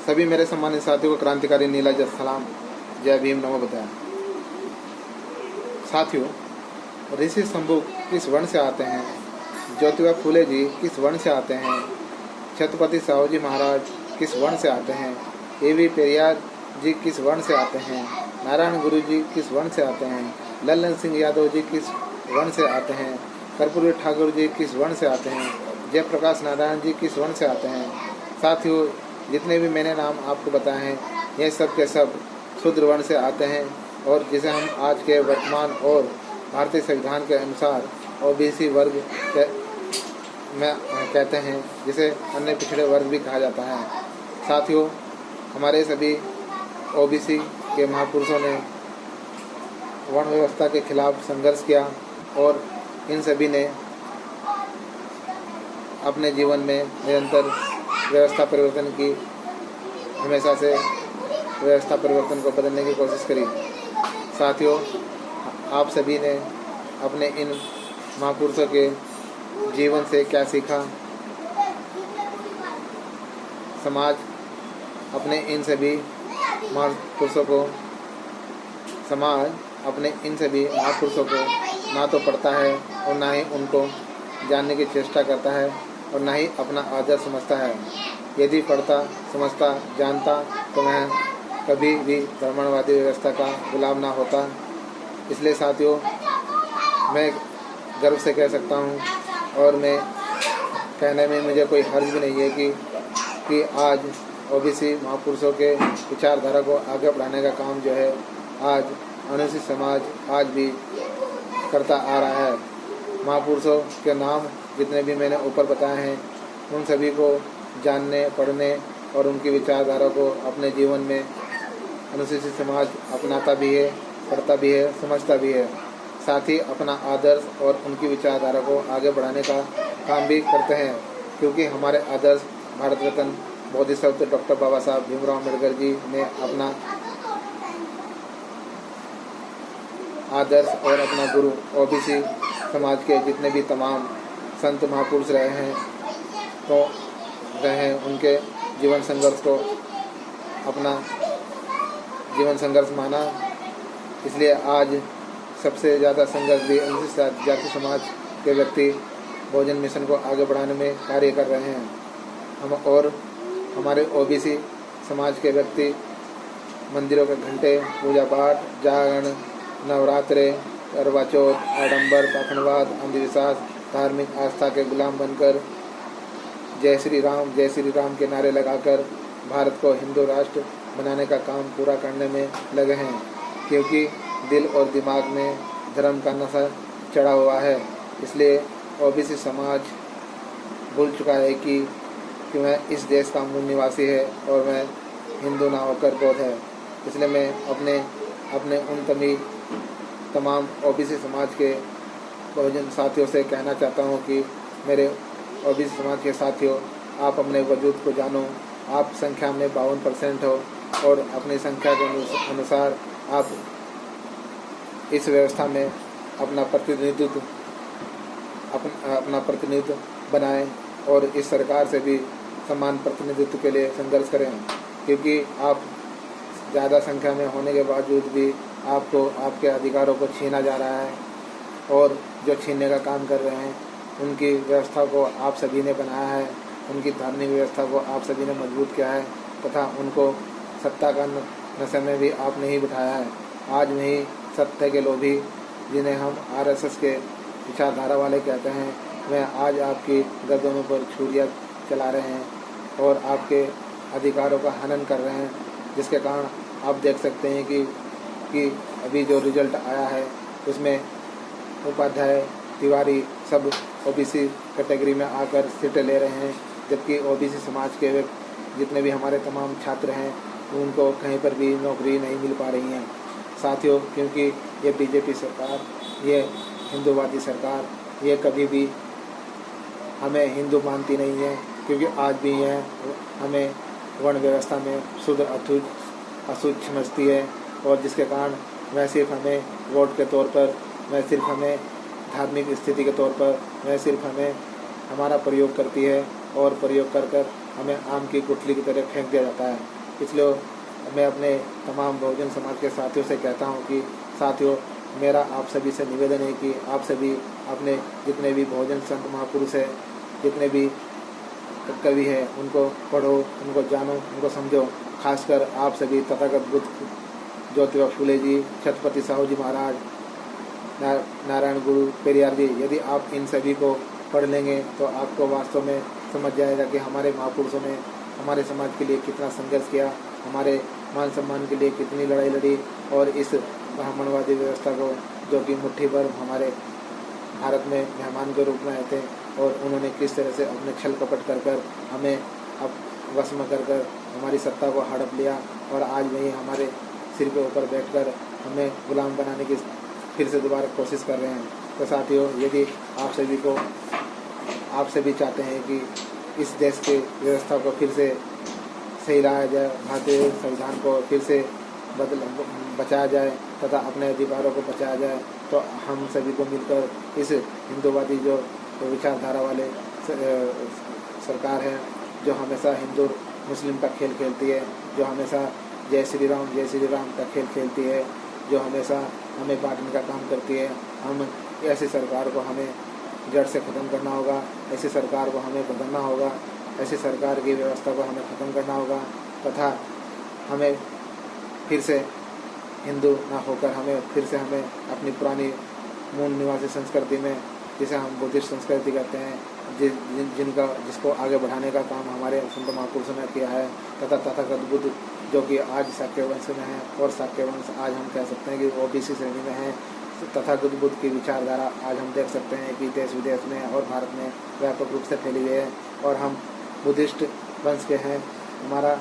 सभी मेरे सम्मानित साथियों को क्रांतिकारी नीलाज सलाम, जय भीम, नमो बुद्धाय। साथियों, ऋषि शंभू किस वर्ण से आते हैं? ज्योतिबा फूले जी किस वर्ण से आते हैं? छत्रपति साहूजी महाराज किस वर्ण से आते हैं? ए.वी. पेरियार जी किस वर्ण से आते हैं? नारायण गुरु जी किस वर्ण से आते हैं? लल्लन सिंह यादव जी किस वर्ण से आते हैं? कर्पूरी ठाकुर जी किस वर्ण से आते हैं? जयप्रकाश नारायण जी किस वर्ण से आते हैं? साथियों, जितने भी मैंने नाम आपको बताए हैं, ये सब के सब शूद्र वर्ण से आते हैं, और जिसे हम आज के वर्तमान और भारतीय संविधान के अनुसार ओबीसी वर्ग में कहते हैं, जिसे अन्य पिछड़े वर्ग भी कहा जाता है। साथियों, हमारे सभी ओबीसी के महापुरुषों ने वर्ण व्यवस्था के खिलाफ संघर्ष किया, और इन सभी ने अपने जीवन में निरंतर व्यवस्था परिवर्तन की, हमेशा से व्यवस्था परिवर्तन को बदलने की कोशिश करी। साथियों, आप सभी ने अपने इन महापुरुषों के जीवन से क्या सीखा? समाज अपने इन सभी महापुरुषों को ना तो पढ़ता है और ना ही उनको जानने की चेष्टा करता है, और ना ही अपना आदर समझता है। यदि पढ़ता, समझता, जानता तो मैं कभी भी ब्राह्मणवादी व्यवस्था का गुलाम ना होता। इसलिए साथियों, मैं गर्व से कह सकता हूँ, और मैं कहने में मुझे कोई हर्ज भी नहीं है कि आज ओबीसी महापुरुषों के विचारधारा को आगे बढ़ाने का काम जो है, आज अनुसूचित समाज आज भी करता आ रहा है। महापुरुषों के नाम जितने भी मैंने ऊपर बताए हैं, उन सभी को जानने, पढ़ने और उनकी विचारधारा को अपने जीवन में अनुसूचित समाज अपनाता भी है, पढ़ता भी है, समझता भी है। साथ ही अपना आदर्श और उनकी विचारधारा को आगे बढ़ाने का काम भी करते हैं, क्योंकि हमारे आदर्श भारत रत्न बोधिसत्व डॉक्टर बाबा साहब भीमराव अम्बेडकर जी ने अपना आदर्श और अपना गुरु ओबीसी समाज के जितने भी तमाम संत महापुरुष रहे हैं, उनके जीवन संघर्ष को अपना जीवन संघर्ष माना। इसलिए आज सबसे ज़्यादा संघर्ष भी अनुसूचित जाति समाज के व्यक्ति भोजन मिशन को आगे बढ़ाने में कार्य कर रहे हैं। हम और हमारे ओबीसी समाज के व्यक्ति मंदिरों के घंटे, पूजा पाठ, जागरण, नवरात्रे, करवा चौथ, आडंबर, पाखंडवाद, अंधविश्वास, धार्मिक आस्था के गुलाम बनकर जय श्री राम के नारे लगाकर भारत को हिंदू राष्ट्र बनाने का काम पूरा करने में लगे हैं, क्योंकि दिल और दिमाग में धर्म का नशा चढ़ा हुआ है। इसलिए ओबीसी समाज भूल चुका है कि मैं इस देश का मूल निवासी है और मैं हिंदू ना होकर बौद्ध है। इसलिए मैं अपने उन तमाम ओबीसी समाज के बहुजन साथियों से कहना चाहता हूँ कि मेरे ओबीसी समाज के साथियों, आप अपने वजूद को जानो। आप संख्या में 52% हो, और अपनी संख्या के अनुसार आप इस व्यवस्था में अपना प्रतिनिधित्व बनाएं, और इस सरकार से भी समान प्रतिनिधित्व के लिए संघर्ष करें, क्योंकि आप ज़्यादा संख्या में होने के बावजूद भी आपको आपके अधिकारों को छीना जा रहा है, और जो छीनने का काम कर रहे हैं उनकी व्यवस्था को आप सभी ने बनाया है, उनकी धार्मिक व्यवस्था को आप सभी ने मजबूत किया है, तथा उनको सत्ता का नशे में भी आपने ही बिठाया है। आज नहीं सत्य के लोभी, जिन्हें हम आरएसएस के विचारधारा वाले कहते हैं, वे आज आपकी गर्दनों पर छुरियाँ चला रहे हैं और आपके अधिकारों का हनन कर रहे हैं, जिसके कारण आप देख सकते हैं कि अभी जो रिजल्ट आया है उसमें उपाध्याय, तिवारी सब ओबीसी कैटेगरी में आकर सीटें ले रहे हैं, जबकि ओबीसी समाज के जितने भी हमारे तमाम छात्र हैं उनको कहीं पर भी नौकरी नहीं मिल पा रही हैं। साथियों, क्योंकि ये बीजेपी सरकार, ये हिंदूवादी सरकार, ये कभी भी हमें हिंदू मानती नहीं है, क्योंकि आज भी यह हमें वर्ण व्यवस्था में शुद्ध अशुद्ध समझती है, और जिसके कारण वह सिर्फ हमें वोट के तौर पर, वह सिर्फ हमें धार्मिक स्थिति के तौर पर, वह सिर्फ हमें हमारा प्रयोग करती है, और प्रयोग कर हमें आम की गुठली की तरह फेंक दिया जाता है। इसलिए मैं अपने तमाम बहुजन समाज के साथियों से कहता हूँ कि साथियों, मेरा आप सभी से निवेदन है कि आप सभी अपने जितने भी बहुजन संत महापुरुष हैं, जितने भी कवि हैं, उनको पढ़ो, उनको जानो, उनको समझो। खासकर आप सभी तथागत बुद्ध, ज्योतिबा फूले जी, छत्रपति साहू जी महाराज, नारायण गुरु, पेरियार जी, यदि आप इन सभी को पढ़ लेंगे तो आपको वास्तव में समझ जाएगा कि हमारे महापुरुषों ने हमारे समाज के लिए कितना संघर्ष किया, हमारे मान सम्मान के लिए कितनी लड़ाई लड़ी, और इस ब्राह्मणवादी व्यवस्था को, जो कि मुट्ठी भर हमारे भारत में मेहमान के रूप में आए थे, और उन्होंने किस तरह से अपने छल कपट कर हमें अब वश में कर हमारी सत्ता को हड़प लिया, और आज वही हमारे सिर के ऊपर बैठकर हमें गुलाम बनाने की फिर से दोबारा कोशिश कर रहे हैं। तो साथियों, यदि आप सभी चाहते हैं कि इस देश की व्यवस्था को फिर से सही लाया जाए, भारतीय संविधान को फिर से बचाया जाए तथा अपने अधिकारों को बचाया जाए, तो हम सभी को मिलकर इस हिंदूवादी जो विचारधारा वाले सरकार है, जो हमेशा हिंदू मुस्लिम का खेल खेलती है, जो हमेशा जय श्री राम का खेल खेलती है, जो हमेशा हमें बांटने का काम करती है, हम ऐसी सरकार को हमें जड़ से ख़त्म करना होगा। ऐसी सरकार को हमें बदलना होगा। ऐसी सरकार की व्यवस्था को हमें ख़त्म करना होगा, तथा हमें फिर से हिंदू ना होकर हमें अपनी पुरानी मूल निवासी संस्कृति में, जिसे हम बुद्धिस्ट संस्कृति कहते हैं, जिसको आगे बढ़ाने का काम हमारे संत महापुरुषों ने किया है, तथा तथागत बुद्ध, जो कि आज शाक्य वंश में है, और शाक्य वंश आज हम कह सकते हैं कि ओबीसी श्रेणी में है। तथागत बुद्ध की विचारधारा आज हम देख सकते हैं कि देश विदेश में और भारत में व्यापक रूप से फैली हुई है, और हम बुद्धिस्ट वंश के हैं। हमारा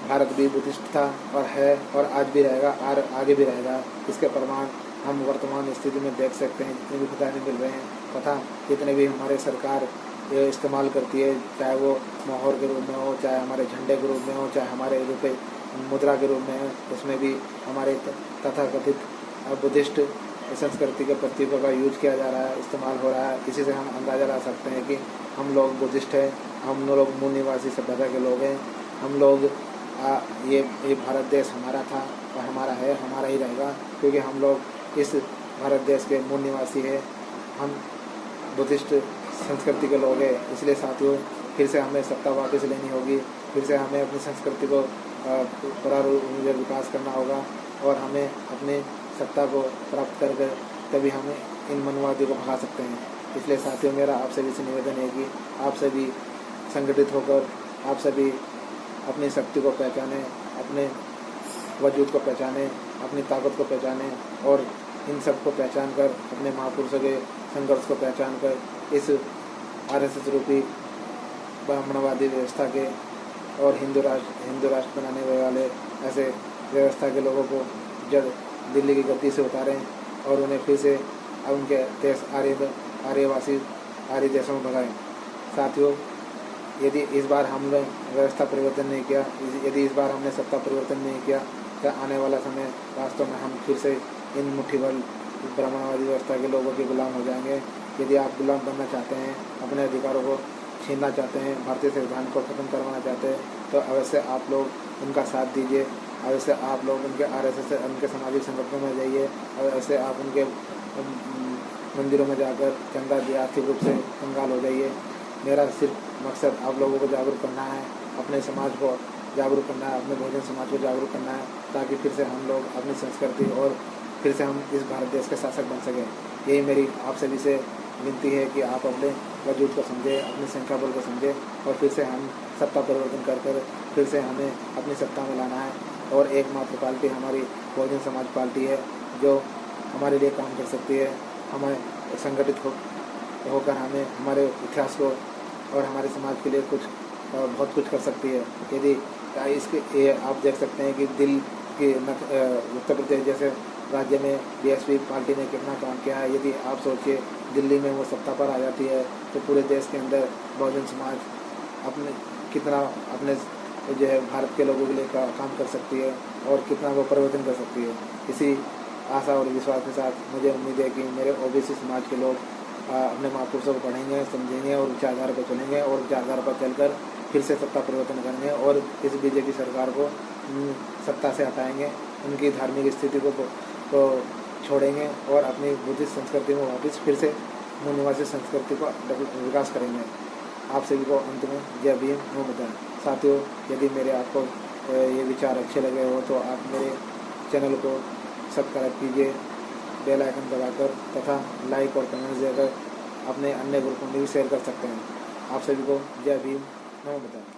भारत भी बुद्धिस्ट था और है, और आज भी रहेगा और आगे भी रहेगा। इसके प्रमाण हम वर्तमान स्थिति में देख सकते हैं, जितने भी खजाने मिल रहे हैं, तथा जितने भी हमारे सरकार ये इस्तेमाल करती है, चाहे वो मोहर के रूप में हो, चाहे हमारे झंडे के रूप में हो, चाहे हमारे रुपये मुद्रा के रूप में हो, उसमें भी हमारे तथाकथित बुद्धिस्ट संस्कृति के प्रतीकों का यूज किया जा रहा है, इस्तेमाल हो रहा है। इसी से हम अंदाज़ा लगा सकते हैं कि हम लोग बुद्धिस्ट हैं, हम लोग मूल निवासी सभ्यता के लोग हैं। हम लोग ये भारत देश हमारा था और हमारा है, हमारा ही रहेगा, क्योंकि हम लोग इस भारत देश के मूल निवासी हैं। हम बुद्धिस्ट संस्कृति के लोग हैं। इसलिए साथियों, फिर से हमें सत्ता वापस लेनी होगी, फिर से हमें अपनी संस्कृति को पूरा विकास करना होगा, और हमें अपनी सत्ता को प्राप्त कर तभी हमें इन मनवादियों को भगा सकते हैं। इसलिए साथियों, मेरा आप सभी से निवेदन है कि आप सभी संगठित होकर आप सभी अपनी शक्ति को पहचानें, अपने वजूद को पहचानें, अपनी ताकत को पहचानें, और इन सब को पहचान कर, अपने महापुरुषों के संघर्ष को पहचान कर, इस आरएसएस रूपी ब्राह्मणवादी व्यवस्था के और हिंदू राष्ट्र बनाने वाले ऐसे व्यवस्था के लोगों को जड़ दिल्ली की गद्दी से उतारें, और उन्हें फिर से उनके देश आर्य देशों में भगाएं। साथियों, यदि इस बार हमने व्यवस्था परिवर्तन नहीं किया, यदि इस बार हमने सत्ता परिवर्तन नहीं किया, तो आने वाला समय वास्तव में हम फिर से इन मुट्ठीभर ब्राह्मणवादी व्यवस्था के लोगों के गुलाम हो जाएंगे। यदि आप गुलाम बनना चाहते हैं, अपने अधिकारों को छीनना चाहते हैं, भारतीय संविधान को ख़त्म करवाना चाहते हैं, तो अवश्य आप लोग उनका साथ दीजिए। अवश्य आप लोग उनके आरएसएस उनके सामाजिक संगठनों में जाइए, और ऐसे आप उनके मंदिरों में जाकर चंदा दिए आर्थिक रूप से कंगाल हो जाइए। मेरा सिर्फ मकसद आप लोगों को जागरूक करना है, अपने समाज को जागरूक करना है, अपने बहुजन समाज को जागरूक करना है, ताकि फिर से हम लोग अपनी संस्कृति और फिर से हम इस भारत देश के शासक बन सकें। यही मेरी आप सभी से विनती है कि आप अपने वजूद को समझें, अपनी संख्या बल को समझें, और फिर से हम सत्ता परिवर्तन कर फिर से हमें अपनी सत्ता में लाना है। और एकमात्र पार्टी हमारी बहुजन समाज पार्टी है, जो हमारे लिए काम कर सकती है। हमें संगठित होकर हमें हमारे इतिहास को और हमारे समाज के लिए बहुत कुछ कर सकती है। यदि ये आप देख सकते हैं कि दिल्ली की उत्तर प्रदेश जैसे राज्य में बीएसपी पार्टी ने कितना काम किया है। यदि आप सोचिए, दिल्ली में वो सत्ता पर आ जाती है, तो पूरे देश के अंदर बहुजन समाज अपने जो है भारत के लोगों के लिए काम कर सकती है, और कितना वो परिवर्तन कर सकती है। इसी आशा और विश्वास के साथ मुझे उम्मीद है कि मेरे ओबीसी समाज के लोग अपने महापुरुषों को पढ़ेंगे, समझेंगे और विचारधारा पर चलेंगे और विचारधारा पर चलकर फिर से सत्ता परिवर्तन करेंगे और इस बीजेपी सरकार को सत्ता से हटाएंगे, उनकी धार्मिक स्थिति को छोड़ेंगे और अपनी बुद्धिस्ट संस्कृति में वापस फिर से मूल निवासी संस्कृति का विकास करेंगे। आप सभी को अंत में जय भीम, नमो बुद्धाय। साथियों, यदि मेरे आपको ये विचार अच्छे लगे हो तो आप मेरे चैनल को सब्सक्राइब कीजिए, बेल आइकन दबाकर तथा लाइक और कमेंट्स देकर अपने अन्य ग्रुपों में भी शेयर कर सकते हैं। आप सभी को जय भीम, नमो बुद्धाय।